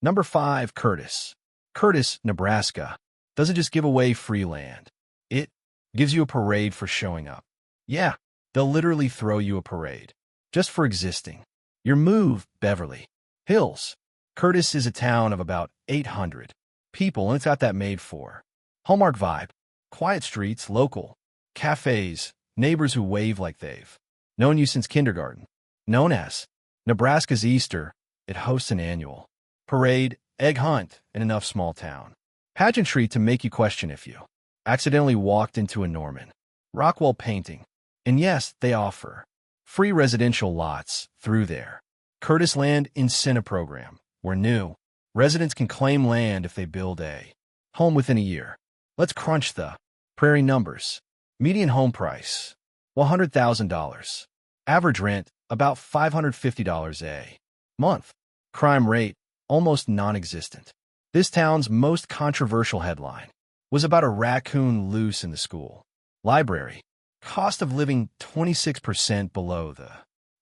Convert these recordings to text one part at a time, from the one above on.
Number 5, Curtis. Curtis, Nebraska, doesn't just give away free land. It gives you a parade for showing up. Yeah, they'll literally throw you a parade. Just for existing. Your move, Beverly Hills. Curtis is a town of about 800 people, and it's got that made for Hallmark vibe. Quiet streets, local cafes, neighbors who wave like they've known you since kindergarten. Known as Nebraska's Easter, it hosts an annual parade, egg hunt, and enough small town pageantry to make you question if you accidentally walked into a Norman Rockwell painting. And yes, they offer free residential lots through their Curtis Land Incentive Program, where new residents can claim land if they build a home within a year. Let's crunch the prairie numbers. Median home price, $100,000. Average rent, about $550 a month. Crime rate, almost non-existent. This town's most controversial headline was about a raccoon loose in the school library. Cost of living 26% below the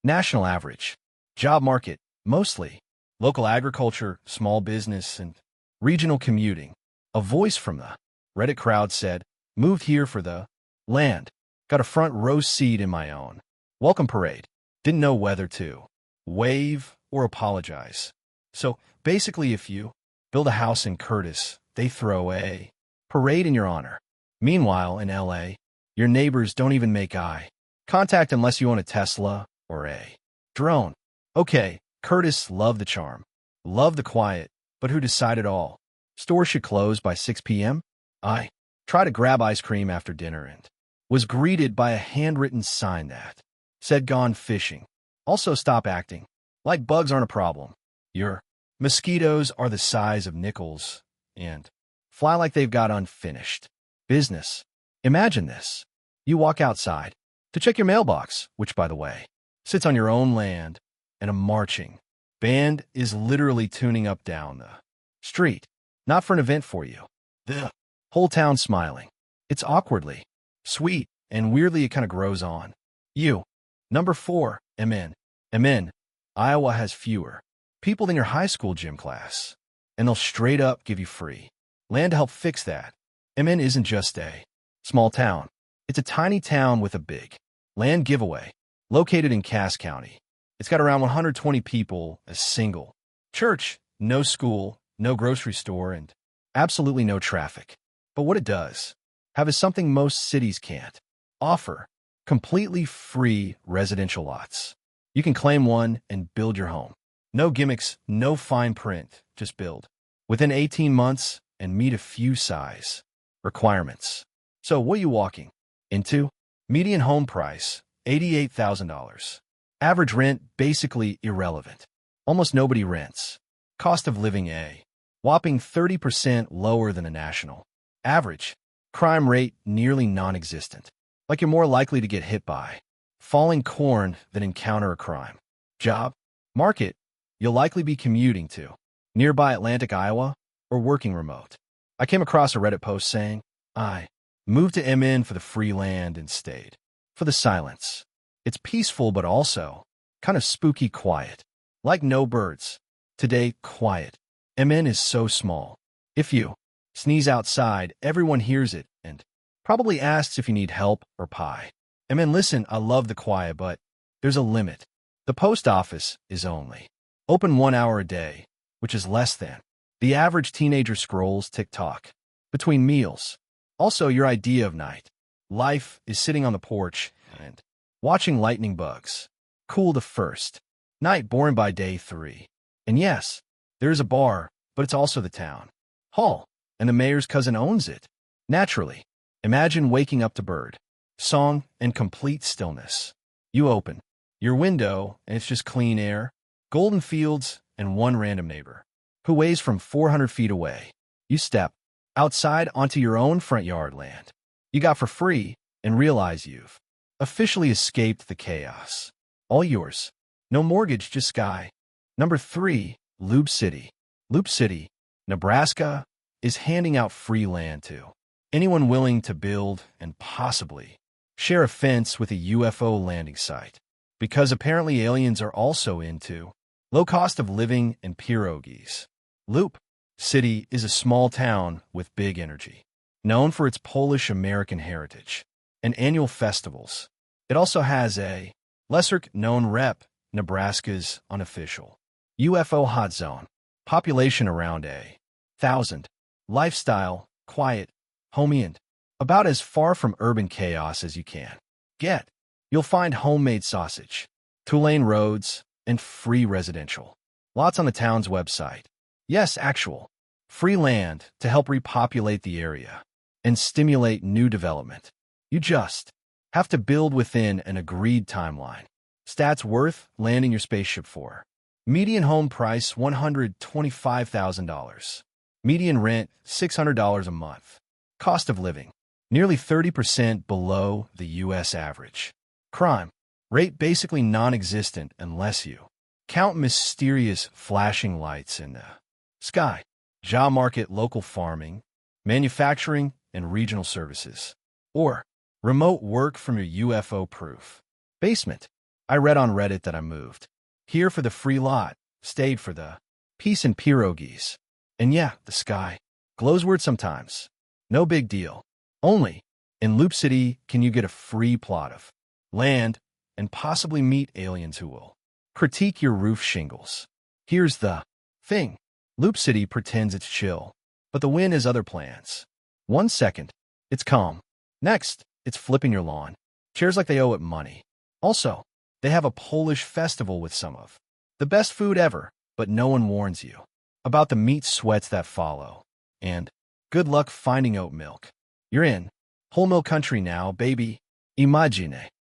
national average. Job market, mostly local agriculture, small business, and regional commuting. A voice from the Reddit crowd said, moved here for the land. Got a front row seat in my own welcome parade. Didn't know whether to wave or apologize. So basically, if you build a house in Curtis, they throw a parade in your honor. Meanwhile, in LA, your neighbors don't even make eye contact unless you own a Tesla or a drone. Okay, Curtis loved the charm, loved the quiet, but who decided all? Stores should close by 6 p.m.? I tried to grab ice cream after dinner and was greeted by a handwritten sign that said gone fishing. Also stop acting like bugs aren't a problem. Your mosquitoes are the size of nickels and fly like they've got unfinished business. Imagine this. You walk outside to check your mailbox, which, by the way, sits on your own land, and a marching band is literally tuning up down the street. Not for an event for you. The whole town smiling. It's awkwardly sweet, and weirdly it kind of grows on you. Number 4, MN. Iowa has fewer people than your high school gym class, and they'll straight up give you free land to help fix that. MN isn't just a small town. It's a tiny town with a big land giveaway, located in Cass County. It's got around 120 people, a single church, no school, no grocery store, and absolutely no traffic. But what it does have is something most cities can't offer: completely free residential lots. You can claim one and build your home. No gimmicks, no fine print, just build within 18 months and meet a few size requirements. So what are you walking into? Median home price, $88,000. Average rent, basically irrelevant. Almost nobody rents. Cost of living, a whopping 30% lower than a national average. Crime rate, nearly non-existent. Like you're more likely to get hit by falling corn than encounter a crime. Job market, you'll likely be commuting to nearby Atlantic, Iowa, or working remote. I came across a Reddit post saying, I moved to MN for the free land and stayed for the silence. It's peaceful, but also kind of spooky quiet. Like no birds. Today, quiet. MN is so small. If you sneeze outside, everyone hears it and probably asks if you need help or pie. MN, listen, I love the quiet, but there's a limit. The post office is only open 1 hour a day, which is less than the average teenager scrolls TikTok between meals. Also, your idea of night life is sitting on the porch and watching lightning bugs. Cool the first night, boring by day 3. And yes, there's a bar, but it's also the town hall, and the mayor's cousin owns it. Naturally, imagine waking up to bird song and complete stillness. You open your window, and it's just clean air, golden fields, and one random neighbor who waves from 400 feet away. You step outside onto your own front yard land you got for free and realize you've officially escaped the chaos. All yours. No mortgage, just sky. Number 3, Loup City. Loup City, Nebraska, is handing out free land to anyone willing to build and possibly share a fence with a UFO landing site. Because apparently aliens are also into low cost of living and pierogies. Loop City is a small town with big energy, known for its Polish-American heritage and annual festivals. It also has a lesser-known rep, Nebraska's unofficial UFO hot zone, population around 1,000, lifestyle, quiet, homey and about as far from urban chaos as you can get. You'll find homemade sausage, two-lane roads, and free residential lots on the town's website. Yes, actual free land to help repopulate the area and stimulate new development. You just have to build within an agreed timeline. Stats worth landing your spaceship for. Median home price $125,000. Median rent $600 a month. Cost of living nearly 30% below the U.S. average. Crime rate basically non-existent unless you count mysterious flashing lights in the sky. Job market, local farming, manufacturing, and regional services. Or remote work from your UFO-proof basement. I read on Reddit that I moved here for the free lot, stayed for the peace and pierogies. And yeah, the sky glows weird sometimes. No big deal. Only in Loop City can you get a free plot of land and possibly meet aliens who will critique your roof shingles. Here's the thing. Loop City pretends it's chill, but the win has other plans. 1 second, it's calm. Next, it's flipping your lawn. Chairs like they owe it money. Also, they have a Polish festival with some of the best food ever, but no one warns you about the meat sweats that follow. And good luck finding oat milk. You're in whole milk country now, baby. Imagine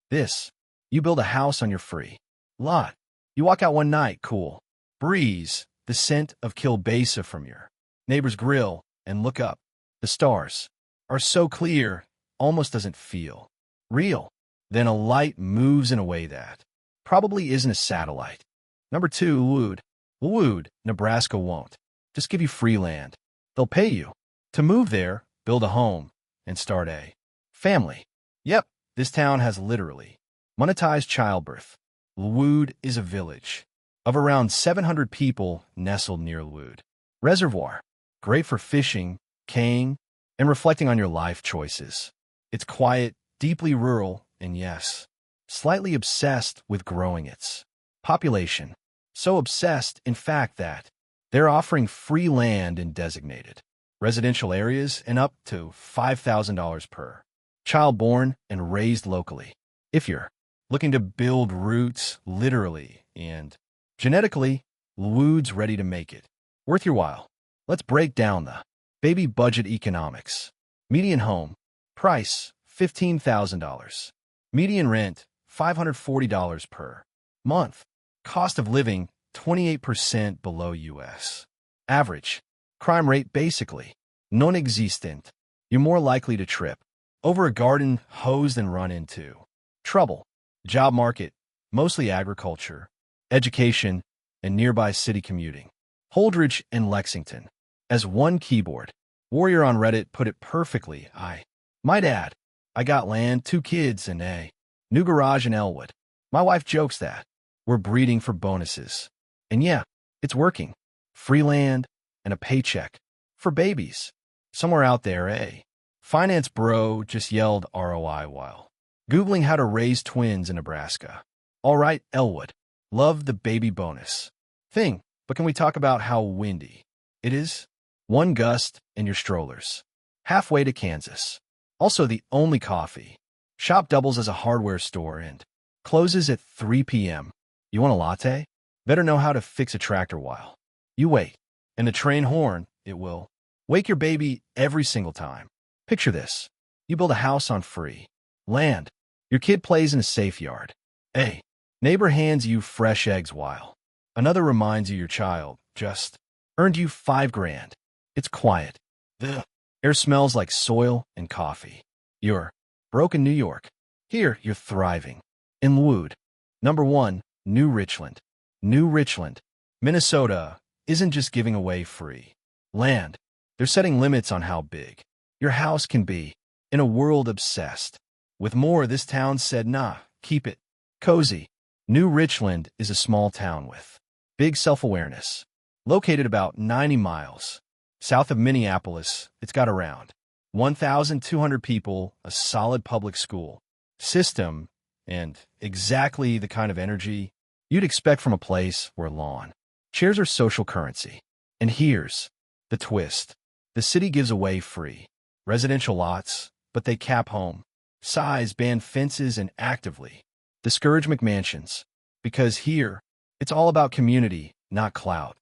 this. You build a house on your free lot. You walk out one night, cool breeze, the scent of kielbasa from your neighbor's grill, and look up. The stars are so clear, almost doesn't feel real. Then a light moves in a way that probably isn't a satellite. Number 2, Wood. Wood, Nebraska won't just give you free land. They'll pay you to move there, build a home, and start a family. Yep, this town has literally monetized childbirth. Wood is a village of around 700 people nestled near Wood Reservoir. Great for fishing, kaying, and reflecting on your life choices. It's quiet, deeply rural, and yes, slightly obsessed with growing its population. So obsessed, in fact, that they're offering free land in designated residential areas and up to $5,000 per child born and raised locally. If you're looking to build roots literally and genetically, Wood's ready to make it worth your while. Let's break down the baby budget economics. Median home price $15,000. Median rent $540 per month. Cost of living 28% below U.S. average. Crime rate basically non-existent. You're more likely to trip over a garden hose than run into trouble. Job market, mostly agriculture, education, and nearby city commuting. Holdridge and Lexington. As one keyboard warrior on Reddit put it perfectly, I might add, I got land, 2 kids, and a new garage in Elwood. My wife jokes that we're breeding for bonuses. And yeah, it's working. Free land and a paycheck for babies. Somewhere out there, a finance bro just yelled ROI while Googling how to raise twins in Nebraska. All right, Elwood. Love the baby bonus thing, but can we talk about how windy it is? 1 gust and your strollers. Halfway to Kansas. Also the only coffee shop doubles as a hardware store and closes at 3 p.m. You want a latte? Better know how to fix a tractor while you wait. And the train horn, it will wake your baby every single time. Picture this. You build a house on free land. Your kid plays in a safe yard. A neighbor hands you fresh eggs while another reminds you your child just earned you $5,000. It's quiet. The air smells like soil and coffee. You're broke in New York. Here, you're thriving in Wood. Number 1, New Richland. New Richland, Minnesota isn't just giving away free land. They're setting limits on how big your house can be. In a world obsessed with more, this town said, nah, keep it cozy. New Richland is a small town with big self-awareness. Located about 90 miles south of Minneapolis, it's got around 1,200 people, a solid public school system, and exactly the kind of energy you'd expect from a place where lawn chairs are social currency. And here's the twist. The city gives away free residential lots, but they cap home size, ban fences, and actively discourage McMansions. Because here, it's all about community, not clout.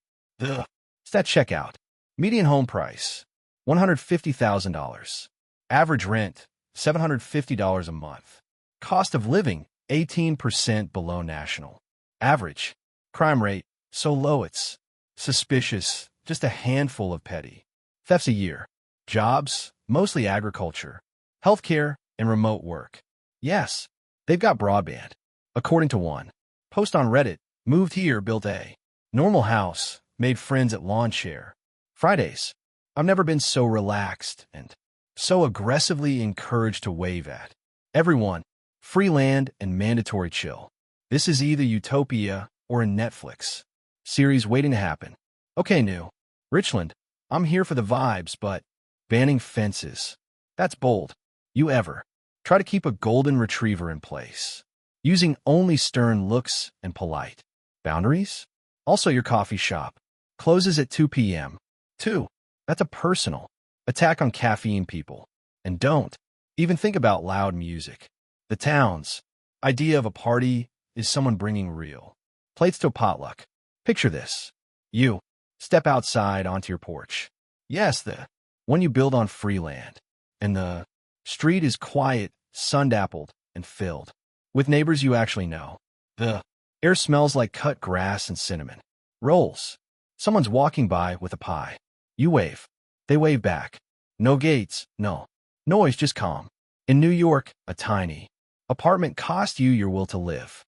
Stat checkout. Median home price, $150,000. Average rent, $750 a month. Cost of living, 18% below national average. Crime rate, so low it's suspicious, just a handful of petty thefts a year. Jobs, mostly agriculture, healthcare, and remote work. Yes, they've got broadband. According to one post on Reddit, moved here, built a normal house, made friends at lawn chair Fridays. I've never been so relaxed and so aggressively encouraged to wave at everyone. Free land and mandatory chill. This is either utopia or a Netflix series waiting to happen. Okay, New Richland, I'm here for the vibes, but banning fences. That's bold. You ever try to keep a golden retriever in place, using only stern looks and polite boundaries? Also, your coffee shop closes at 2 p.m. 2. That's a personal attack on caffeine, people. And don't even think about loud music. The town's idea of a party is someone bringing real plates to a potluck. Picture this. You step outside onto your porch. Yes, the one you build on free land. And the street is quiet, sun-dappled, and filled with neighbors you actually know. The air smells like cut grass and cinnamon rolls. Someone's walking by with a pie. You wave. They wave back. No gates, no noise, just calm. In New York, a tiny apartment cost you your will to live.